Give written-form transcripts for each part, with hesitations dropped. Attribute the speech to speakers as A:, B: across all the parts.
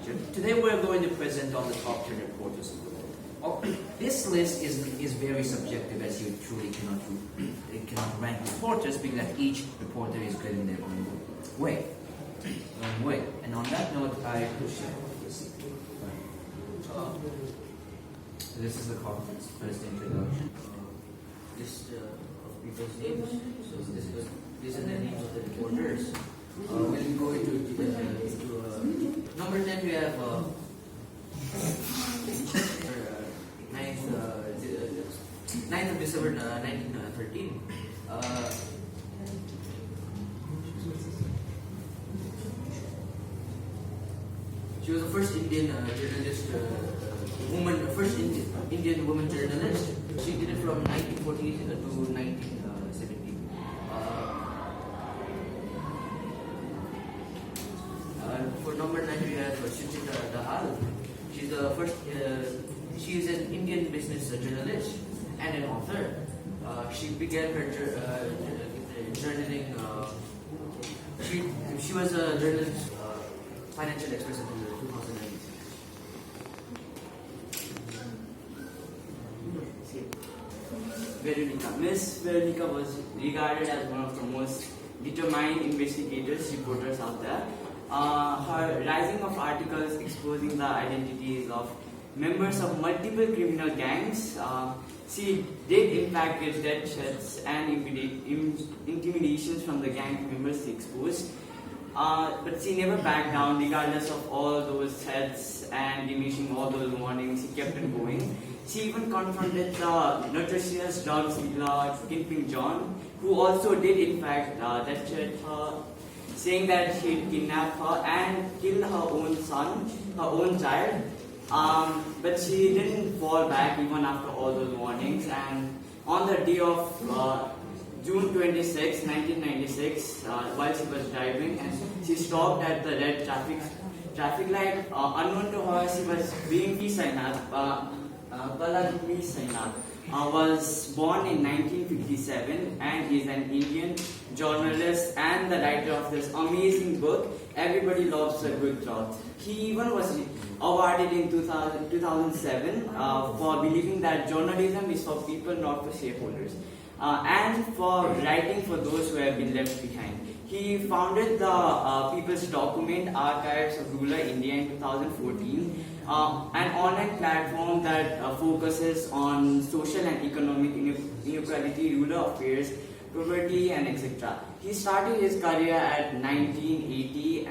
A: region. Today we're going to present on the top 10 reporters of the world. This list is very subjective, as you truly cannot rank reporters, because each reporter is good in their own way. And on that note, I push this. This is the conference, first introduction.
B: List of people's names. So these are the names of the reporters. We'll go into number 10. We have 9th of December 1913. She was the first Indian journalist, Indian woman journalist. She did it from 1940 to 1970. For number 9, we have Suchita Dahal. She's the first. She is an Indian business journalist and an author. She began her journaling. She was a journalist, Financial Express until 2019.
C: Veronica. Miss Veronica was regarded as one of the most determined investigators, reporters out there. Her rising of articles exposing the identities of members of multiple criminal gangs. She did in fact get death threats and intimidations from the gang members she exposed. But she never backed down regardless of all those threats and diminishing all those warnings. She kept on going. She even confronted the notorious drug dealer Kingpin John, who also did in fact death threat her, saying that he had kidnapped her and killed her own son, her own child. But she didn't fall back even after all those warnings. And on the day of June 26, 1996, while she was driving, and she stopped at the red traffic light. Unknown to her, she was being Paladmi Sainat was born in 1957 and is an Indian journalist and the writer of this amazing book, Everybody Loves a Good Truth. He even was awarded in 2007 for believing that journalism is for people, not for shareholders, and for writing for those who have been left behind. He founded the People's Document Archives of Rural India in 2014, an online platform that focuses on social and economic inequality, rural affairs, poverty, and etc. He started his career at 1980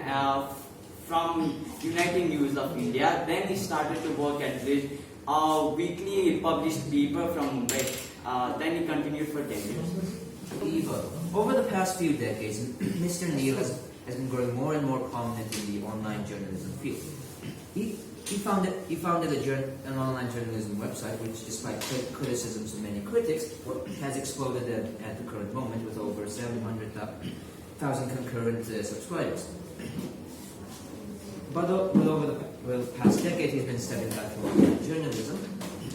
C: from United News of India. Then he started to work at this weekly published paper from Mumbai. Then he continued for 10 years.
A: Over the past few decades, Mr. Neil has been growing more and more prominent in the online journalism field. He founded an online journalism website which, despite criticisms of many critics, has exploded at the current moment with over 700,000 concurrent subscribers. But over the past decade, he's been stepping back from online journalism,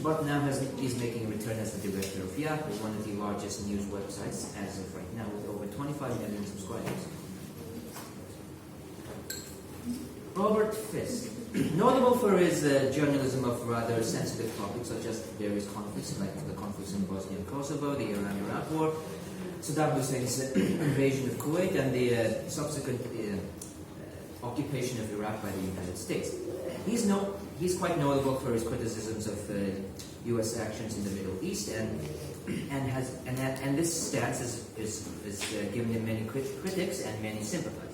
A: but now he's making a return as the director of Yahoo, one of the largest news websites as of right now, with over 25 million subscribers. Robert Fisk, notable for his journalism of rather sensitive topics such as various conflicts like the conflicts in Bosnia and Kosovo, the Iran-Iraq War, Saddam Hussein's invasion of Kuwait, and the subsequent occupation of Iraq by the United States. He's quite notable for his criticisms of U.S. actions in the Middle East, and this stance is given him many critics and many sympathizers.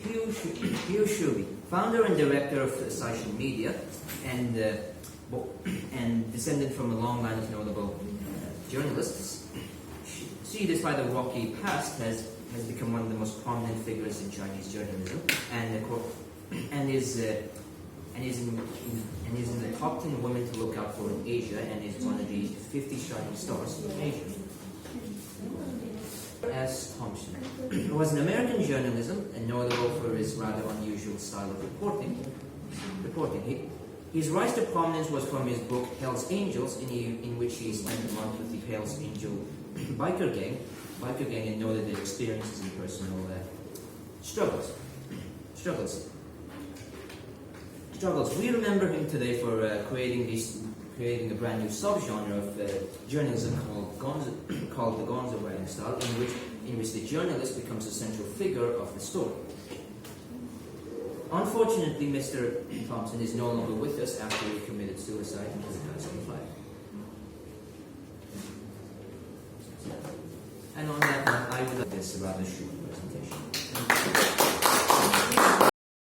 A: Hugh Shuey, founder and director of social media, and descended from a long line of notable journalists. She, despite a rocky past, has become one of the most prominent figures in Chinese journalism, and is in the top 10 women to look out for in Asia, and is one of the 50 shining stars in Asia. S. Thompson, who was an American journalism and notable for his rather unusual style of reporting. His rise to prominence was from his book Hell's Angels, in which he spent a month with the Hell's Angel biker gang and noted their experiences and personal struggles. struggles. We remember him today for creating a brand new subgenre of journalism called the Gonzo writing style, in which the journalist becomes a central figure of the story. Unfortunately, Mr. Thompson is no longer with us after he committed suicide in 2005. And on that note, I would like this rather short presentation.